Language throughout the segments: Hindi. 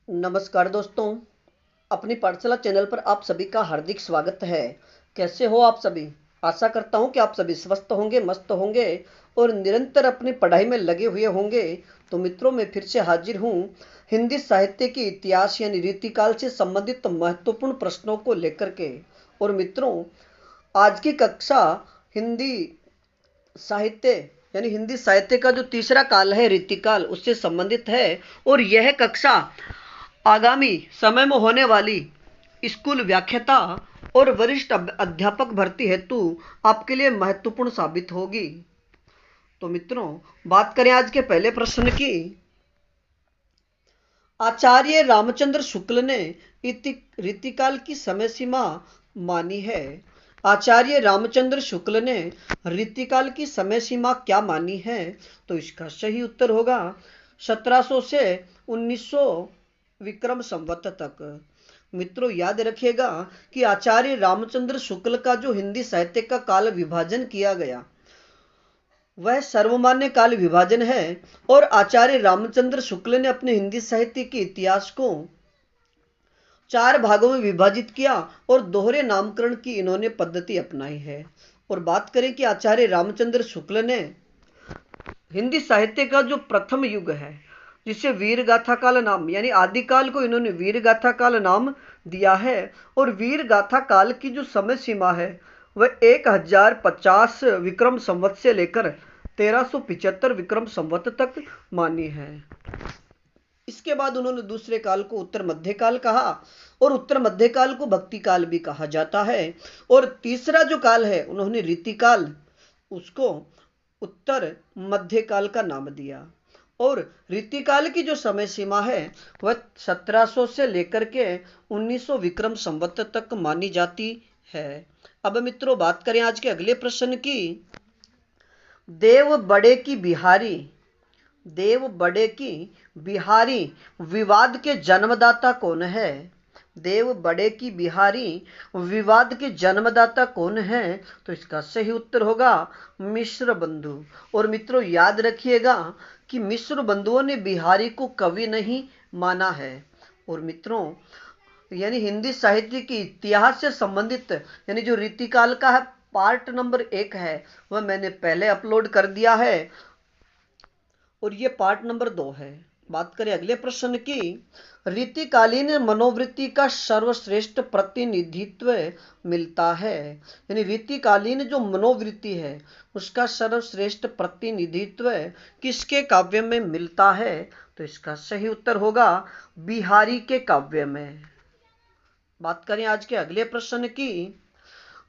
नमस्कार दोस्तों, अपनी पाठशाला चैनल पर आप सभी का हार्दिक स्वागत है। कैसे हो आप सभी? आशा करता हूँ कि आप सभी स्वस्थ होंगे, मस्त होंगे और निरंतर अपनी पढ़ाई में लगे हुए होंगे। तो मित्रों, मैं फिर से हाजिर हूँ हिंदी साहित्य के इतिहास यानी रीतिकाल से संबंधित महत्वपूर्ण प्रश्नों को लेकर के। और मित्रों, आज की कक्षा हिंदी साहित्य यानी हिंदी साहित्य का जो तीसरा काल है रीतिकाल, उससे संबंधित है। और यह कक्षा आगामी समय में होने वाली स्कूल व्याख्याता और वरिष्ठ अध्यापक भर्ती हेतु आपके लिए महत्वपूर्ण साबित होगी। तो मित्रों, बात करें आज के पहले प्रश्न की। आचार्य रामचंद्र शुक्ल ने रीतिकाल की समय सीमा मानी है। आचार्य रामचंद्र शुक्ल ने रीतिकाल की समय सीमा क्या मानी है? तो इसका सही उत्तर होगा 1700 से 1900 विक्रम संवत तक। मित्रों, याद रखिएगा कि आचार्य रामचंद्र शुक्ल का जो हिंदी साहित्य का काल विभाजन किया गया वह सर्वमान्य काल विभाजन है। और आचार्य रामचंद्र शुक्ल ने अपने हिंदी साहित्य के इतिहास को 4 भागों में विभाजित किया और दोहरे नामकरण की इन्होंने पद्धति अपनाई है। और बात करें कि आचार्य रामचंद्र शुक्ल ने हिंदी साहित्य का जो प्रथम युग है, जिसे वीर गाथा काल नाम यानी आदिकाल को इन्होंने वीर गाथा काल नाम दिया है। और वीर गाथा काल की जो समय सीमा है वह 1050 विक्रम संवत से लेकर 1375 विक्रम संवत तक मानी है। इसके बाद उन्होंने दूसरे काल को उत्तर मध्य काल कहा और उत्तर मध्य काल को भक्ति काल भी कहा जाता है। और तीसरा जो काल है उन्होंने रीतिकाल, उसको उत्तर मध्य काल का नाम दिया। और रीतिकाल की जो समय सीमा है वह 1700 से लेकर के 1900 विक्रम संवत तक मानी जाती है। अब मित्रों, बात करें आज के अगले प्रश्न की। देव बड़े की बिहारी विवाद के जन्मदाता कौन है? देव बड़े की बिहारी विवाद के जन्मदाता कौन है? तो इसका सही उत्तर होगा मिश्र बंधु। और मित्रों, याद रखिएगा कि मिश्र बंधुओं ने बिहारी को कवि नहीं माना है। और मित्रों, यानी हिंदी साहित्य के इतिहास से संबंधित यानी जो रीतिकाल का है पार्ट नंबर 1 है वह मैंने पहले अपलोड कर दिया है और ये पार्ट नंबर 2 है। बात करें अगले प्रश्न की। रीतिकालीन मनोवृत्ति का सर्वश्रेष्ठ प्रतिनिधित्व मिलता है। यानी रीतिकालीन जो मनोवृत्ति है उसका सर्वश्रेष्ठ प्रतिनिधित्व किसके काव्य में मिलता है? तो इसका सही उत्तर होगा बिहारी के काव्य में। बात करें आज के अगले प्रश्न की।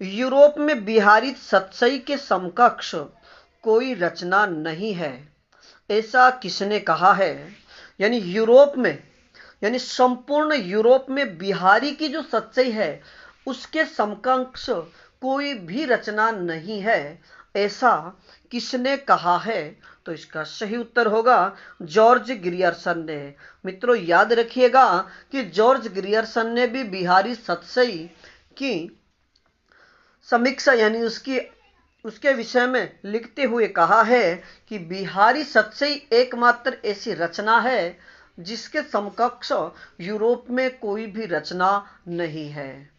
यूरोप में बिहारी सतसई के समकक्ष कोई रचना नहीं है, ऐसा किसने कहा है? यानी यूरोप में यानी संपूर्ण यूरोप में बिहारी की जो सतसई है उसके समकक्ष कोई भी रचना नहीं है, ऐसा किसने कहा है? तो इसका सही उत्तर होगा जॉर्ज ग्रियर्सन ने। मित्रों, याद रखिएगा कि जॉर्ज ग्रियर्सन ने भी बिहारी सतसई की समीक्षा यानी उसके विषय में लिखते हुए कहा है कि बिहारी सतसई एकमात्र ऐसी रचना है जिसके समकक्ष यूरोप में कोई भी रचना नहीं है।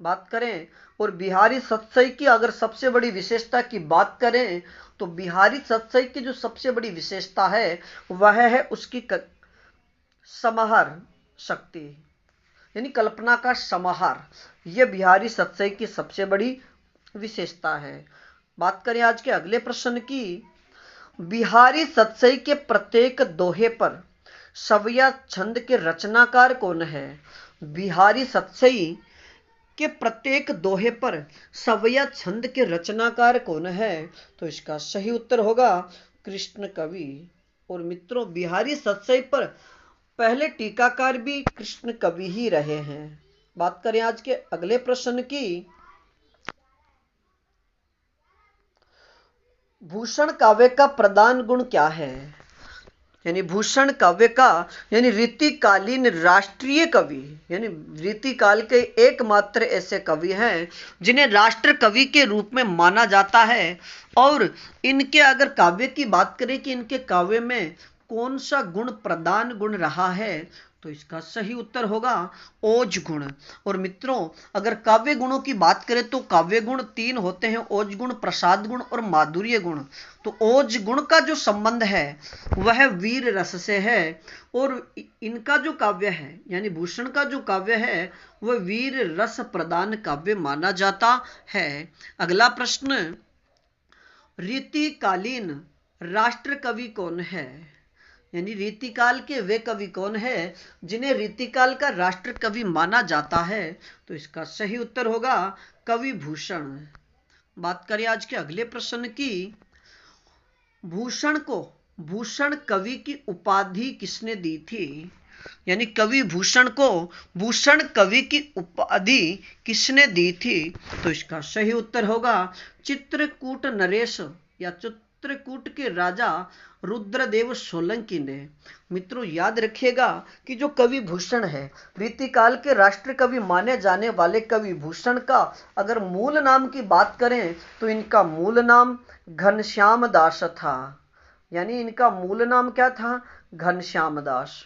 बात करें और बिहारी सतसई की अगर सबसे बड़ी विशेषता की बात करें तो बिहारी सतसई की जो सबसे बड़ी विशेषता है वह है उसकी समाहार शक्ति यानी कल्पना का समाहार। यह बिहारी सतसई की सबसे बड़ी विशेषता है। बात करें आज के अगले प्रश्न की। बिहारी सतसई के प्रत्येक दोहे पर सवैया छंद के रचनाकार कौन है? बिहारी सतसई के प्रत्येक दोहे पर सवैया छंद के रचनाकार कौन है? तो इसका सही उत्तर होगा कृष्ण कवि। और मित्रों, बिहारी सतसई पर पहले टीकाकार भी कृष्ण कवि ही रहे हैं। बात करें आज के अगले प्रश्न की। भूषण काव्य का प्रधान गुण क्या है? यानी भूषण काव्य का यानी रीतिकालीन राष्ट्रीय कवि यानी रीतिकाल के एकमात्र ऐसे कवि हैं जिन्हें राष्ट्र कवि के रूप में माना जाता है। और इनके अगर काव्य की बात करें कि इनके काव्य में कौन सा गुण प्रधान गुण रहा है? तो इसका सही उत्तर होगा ओज गुण। और मित्रों, अगर काव्य गुणों की बात करें तो काव्य गुण 3 होते हैं, ओज गुण, प्रसाद गुण और माधुर्य गुण। तो ओज गुण का जो संबंध है वह वीर रस से है, और इनका जो काव्य है यानी भूषण का जो काव्य है वह वीर रस प्रदान काव्य माना जाता है। अगला प्रश्न, रीतिकालीन राष्ट्र कवि कौन है? यानी रीतिकाल के वे कवि कौन है जिन्हें रीतिकाल का राष्ट्र कवि माना जाता है? तो इसका सही उत्तर होगा कवि भूषण। बात करें आज के अगले प्रश्न की, भूषण कवि की उपाधि किसने दी थी? यानी कवि भूषण को भूषण कवि की उपाधि किसने दी थी? तो इसका सही उत्तर होगा चित्रकूट नरेश या चित्रकूट के राजा रुद्रदेव सोलंकी ने। मित्रों, याद रखिएगा कि जो कवि भूषण है, रीतिकाल के राष्ट्र कवि माने जाने वाले कवि भूषण का अगर मूल नाम की बात करें तो इनका मूल नाम घनश्याम दास था। यानी इनका मूल नाम क्या था? घनश्याम दास।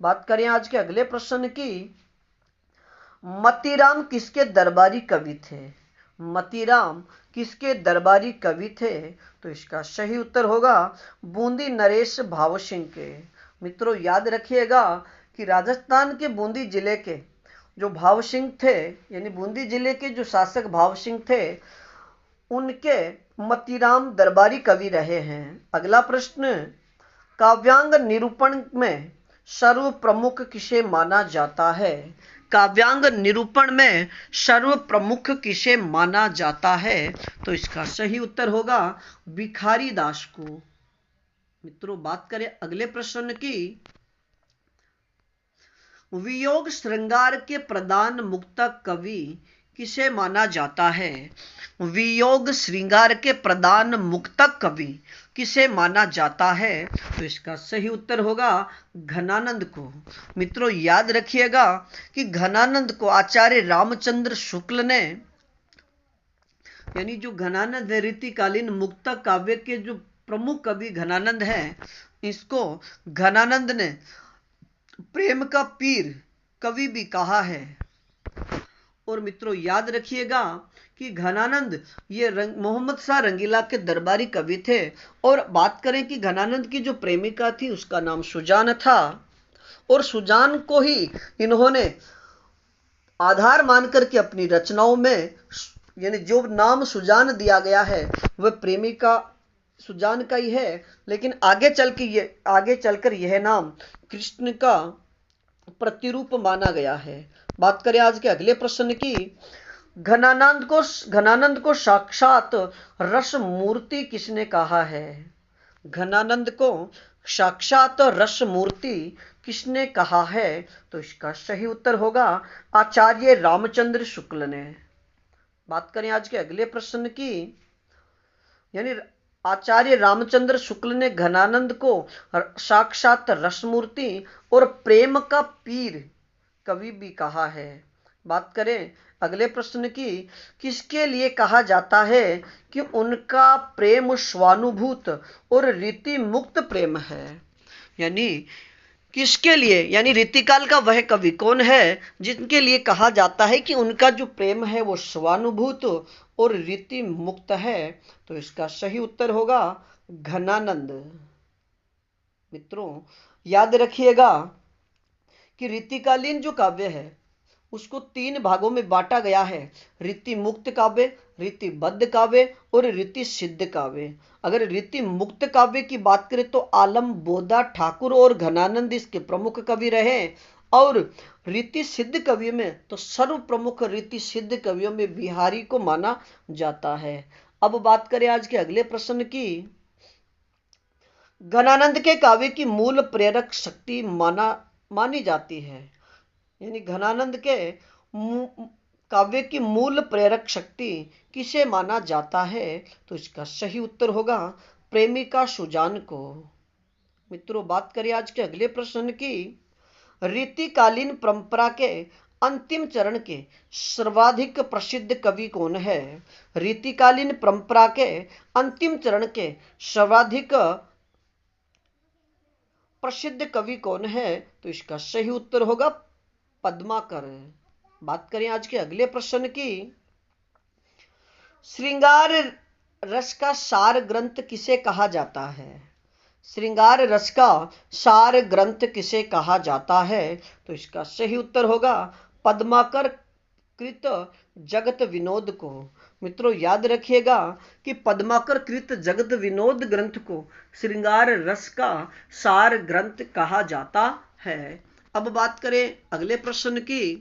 बात करें आज के अगले प्रश्न की, मतीराम किसके दरबारी कवि थे? मतीराम किसके दरबारी कवि थे? तो इसका सही उत्तर होगा बूंदी नरेश भाव सिंह के। मित्रों, याद रखिएगा कि राजस्थान के बूंदी जिले के जो भाव सिंह थे, यानी बूंदी जिले के जो शासक भाव सिंह थे, उनके मतीराम दरबारी कवि रहे हैं। अगला प्रश्न, काव्यांग निरूपण में सर्व प्रमुख किसे माना जाता है? काव्यांग निरूपण में सर्व प्रमुख किसे माना जाता है? तो इसका सही उत्तर होगा भिखारी दास को। मित्रों, बात करें अगले प्रश्न की, वियोग श्रृंगार के प्रधान मुक्तक कवि किसे माना जाता है? वियोग श्रृंगार के प्रधान मुक्तक कवि किसे माना जाता है? तो इसका सही उत्तर होगा घनानंद को। मित्रों, याद रखिएगा कि घनानंद को आचार्य रामचंद्र शुक्ल ने, यानी जो घनानंद रीतिकालीन मुक्तक काव्य के जो प्रमुख कवि घनानंद हैं, इसको घनानंद ने प्रेम का पीर कवि भी कहा है। और मित्रों, याद रखिएगा कि घनानंद ये मोहम्मद शाह रंगीला के दरबारी कवि थे। और बात करें कि घनानंद की जो प्रेमिका थी उसका नाम सुजान था, और सुजान को ही इन्होंने आधार मानकर के अपनी रचनाओं में, यानी जो नाम सुजान दिया गया है वह प्रेमिका सुजान का ही है, लेकिन आगे चलकर यह नाम कृष्ण का प्रतिरूप माना गया है। बात करें आज के अगले प्रश्न की, घनानंद को साक्षात रस मूर्ति किसने कहा है? घनानंद को साक्षात रस मूर्ति किसने कहा है? तो इसका सही उत्तर होगा आचार्य रामचंद्र शुक्ल ने। बात करें आज के अगले प्रश्न की, यानी आचार्य रामचंद्र शुक्ल ने घनानंद को साक्षात रसमूर्ति और प्रेम का पीर कवि भी कहा है। बात करें अगले प्रश्न की, किसके लिए कहा जाता है कि उनका प्रेम स्वानुभूत और रीति मुक्त प्रेम है? यानी किसके लिए, यानी रीतिकाल का वह कवि कौन है जिनके लिए कहा जाता है कि उनका जो प्रेम है वो स्वानुभूत और रीति मुक्त है? तो इसका सही उत्तर होगा घनानंद। मित्रों, याद रखिएगा कि रीतिकालीन जो काव्य है उसको 3 भागों में बांटा गया है, रीति मुक्त काव्य, रीतिबद्ध काव्य और रीति सिद्ध काव्य। अगर रीति मुक्त काव्य की बात करें तो आलम, बोधा, ठाकुर और घनानंद इसके प्रमुख कवि रहे, और रीति सिद्ध कवियों में तो सर्व प्रमुख रीति सिद्ध कवियों में बिहारी को माना जाता है। अब बात करें आज के अगले प्रश्न की, घनानंद के काव्य की मूल प्रेरक शक्ति मानी जाती है। यानी घनानंद के काव्य की मूल प्रेरक शक्ति किसे माना जाता है? तो इसका सही उत्तर होगा प्रेमिका सुजान को। मित्रों, बात करें आज के अगले प्रश्न की, रीतिकालीन परंपरा के अंतिम चरण के सर्वाधिक प्रसिद्ध कवि कौन है? रीतिकालीन परंपरा के अंतिम चरण के सर्वाधिक प्रसिद्ध कवि कौन है? तो इसका सही उत्तर होगा पद्माकर। बात करें आज के अगले प्रश्न की। श्रृंगार रस का सार ग्रंथ किसे कहा जाता है? श्रृंगार रस का सार ग्रंथ किसे कहा जाता है? तो इसका सही उत्तर होगा पद्माकर कृत जगत विनोद को। मित्रों याद रखिएगा कि पद्माकर कृत जगत विनोद ग्रंथ को श्रृंगार रस का सार ग्रंथ कहा जाता है। अब बात करें अगले प्रश्न की।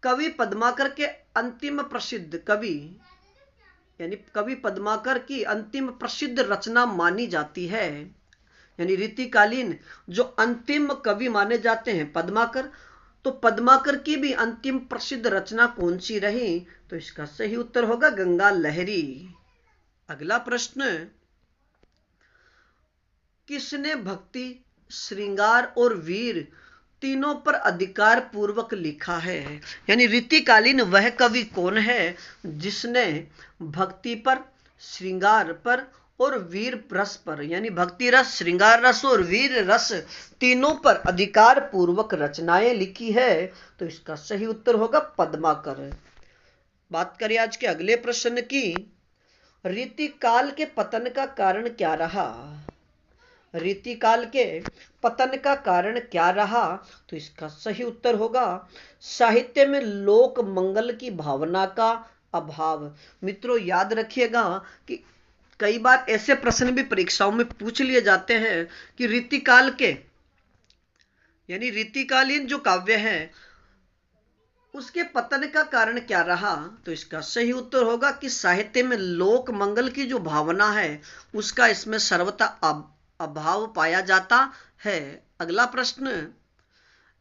कवि पद्माकर के अंतिम प्रसिद्ध कवि यानी कवि पद्माकर की अंतिम प्रसिद्ध रचना मानी जाती है, यानी रीतिकालीन जो अंतिम कवि माने जाते हैं पद्माकर, तो पद्माकर की भी अंतिम प्रसिद्ध रचना कौन सी रही? तो इसका सही उत्तर होगा गंगा लहरी। अगला प्रश्न, किसने भक्ति, श्रृंगार और वीर तीनों पर अधिकार पूर्वक लिखा है? यानी रीतिकालीन वह कवि कौन है जिसने भक्ति पर, श्रृंगार पर और वीर रस पर, यानी भक्ति रस, श्रृंगार रस और वीर रस तीनों पर अधिकार पूर्वक रचनाएं लिखी है? तो इसका सही उत्तर होगा पद्माकर। बात करें आज के अगले प्रश्न की। रीतिकाल के पतन का कारण क्या रहा? रीतिकाल के पतन का कारण क्या रहा? तो इसका सही उत्तर होगा साहित्य में लोक मंगल की भावना का अभाव। मित्रों याद रखिएगा कि कई बार ऐसे प्रश्न भी परीक्षाओं में पूछ लिए जाते हैं कि रीतिकाल के यानी रीतिकालीन जो काव्य है उसके पतन का कारण क्या रहा? तो इसका सही उत्तर होगा कि साहित्य में लोक मंगल की जो भावना है उसका इसमें सर्वथा अभाव पाया जाता है। अगला प्रश्न,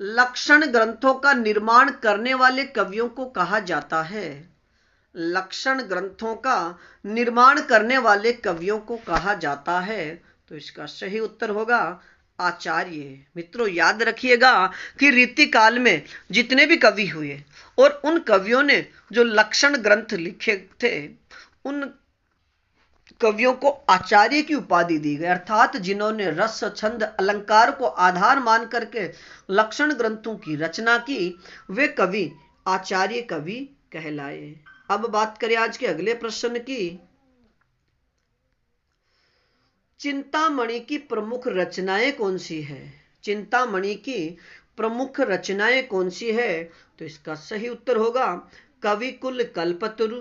लक्षण ग्रंथों का निर्माण करने वाले कवियों को कहा जाता है? लक्षण ग्रंथों का निर्माण करने वाले कवियों को कहा जाता है? तो इसका सही उत्तर होगा आचार्य। मित्रों याद रखिएगा कि रीतिकाल में जितने भी कवि हुए और उन कवियों ने जो लक्षण ग्रंथ लिखे थे उन कवियों को आचार्य की उपाधि दी गई, अर्थात जिन्होंने रस, छंद, अलंकार को आधार मान करके लक्षण ग्रंथों की रचना की वे कवि आचार्य कवि कहलाए। अब बात करें आज के अगले प्रश्न की। चिंतामणि की प्रमुख रचनाएं कौन सी है? चिंतामणि की प्रमुख रचनाएं कौन सी है? तो इसका सही उत्तर होगा कविकुल कल्पतरु,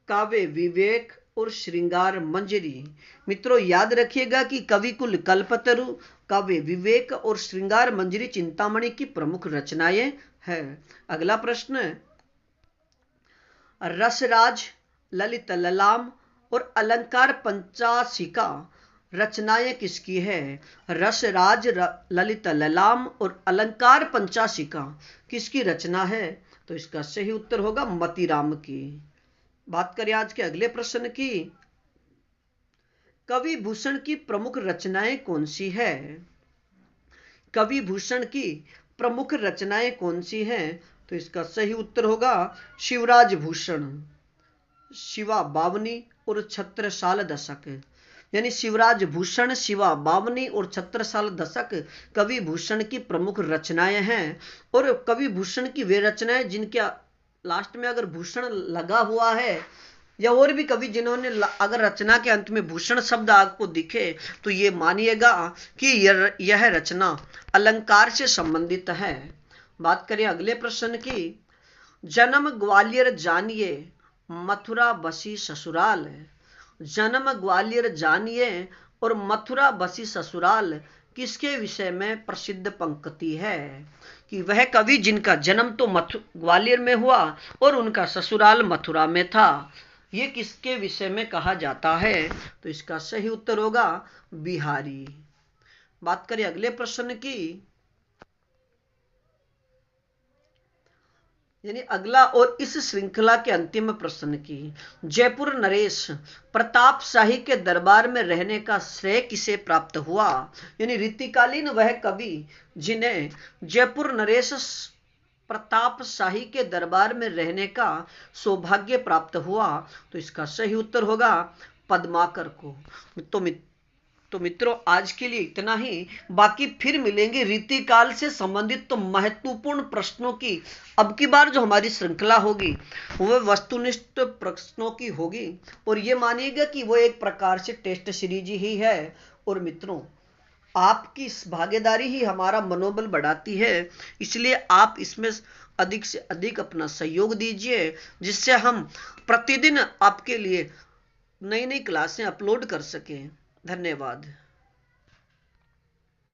काव्य विवेक और श्रृंगार मंजरी। मित्रों याद रखिएगा कि कविकुल कल्पतरु, काव्य विवेक और श्रृंगार मंजरी चिंतामणि की प्रमुख रचनाएं हैं। अगला प्रश्न, रसराज, ललित ललाम और अलंकार पंचाशिका रचनाएं किसकी है? रसराज, ललित ललाम और अलंकार पंचाशिका किसकी रचना है? तो इसका सही उत्तर होगा मतीराम की। बात करें आज के अगले प्रश्न की। कवि भूषण की प्रमुख रचनाएं कौन सी है? कवि भूषण की प्रमुख रचनाएं कौन सी हैं? तो इसका सही उत्तर होगा शिवराज भूषण, शिवा बावनी और छत्रसाल दशक। यानी शिवराज भूषण, शिवा बावनी और छत्रसाल दशक कवि भूषण की प्रमुख रचनाएं हैं। और कवि भूषण की वे रचनाएं जिनके लास्ट में अगर भूषण लगा हुआ है, या और भी कवि जिन्होंने अगर रचना के अंत में भूषण शब्द आपको दिखे तो ये मानिएगा कि यह रचना अलंकार से संबंधित है। बात करें अगले प्रश्न की। जन्म ग्वालियर जानिए, मथुरा बसी ससुराल। जन्म ग्वालियर जानिए और मथुरा बसी ससुराल किसके विषय में प्रसिद्ध पंक्ति है? कि वह कवि जिनका जन्म तो ग्वालियर में हुआ और उनका ससुराल मथुरा में था, ये किसके विषय में कहा जाता है? तो इसका सही उत्तर होगा बिहारी। बात करें अगले प्रश्न की। यानी अगला और इस श्रृंखला के अंतिम प्रश्न की। जयपुर नरेश प्रताप शाही के दरबार में रहने का श्रेय किसे प्राप्त हुआ? यानी रीतिकालीन वह कवि जिन्हें जयपुर नरेश प्रताप शाही के दरबार में रहने का सौभाग्य प्राप्त हुआ, तो इसका सही उत्तर होगा पद्माकर को। तो तो मित्रों आज के लिए इतना ही, बाकी फिर मिलेंगे रीतिकाल से संबंधित तो महत्वपूर्ण प्रश्नों की। अब की बार जो हमारी श्रृंखला होगी वह वस्तुनिष्ठ प्रश्नों की होगी, और ये मानिएगा कि वो एक प्रकार से टेस्ट सीरीज ही है। और मित्रों आपकी इस भागीदारी ही हमारा मनोबल बढ़ाती है, इसलिए आप इसमें अधिक से अधिक अपना सहयोग दीजिए, जिससे हम प्रतिदिन आपके लिए नई नई क्लासें अपलोड कर सकें। धन्यवाद।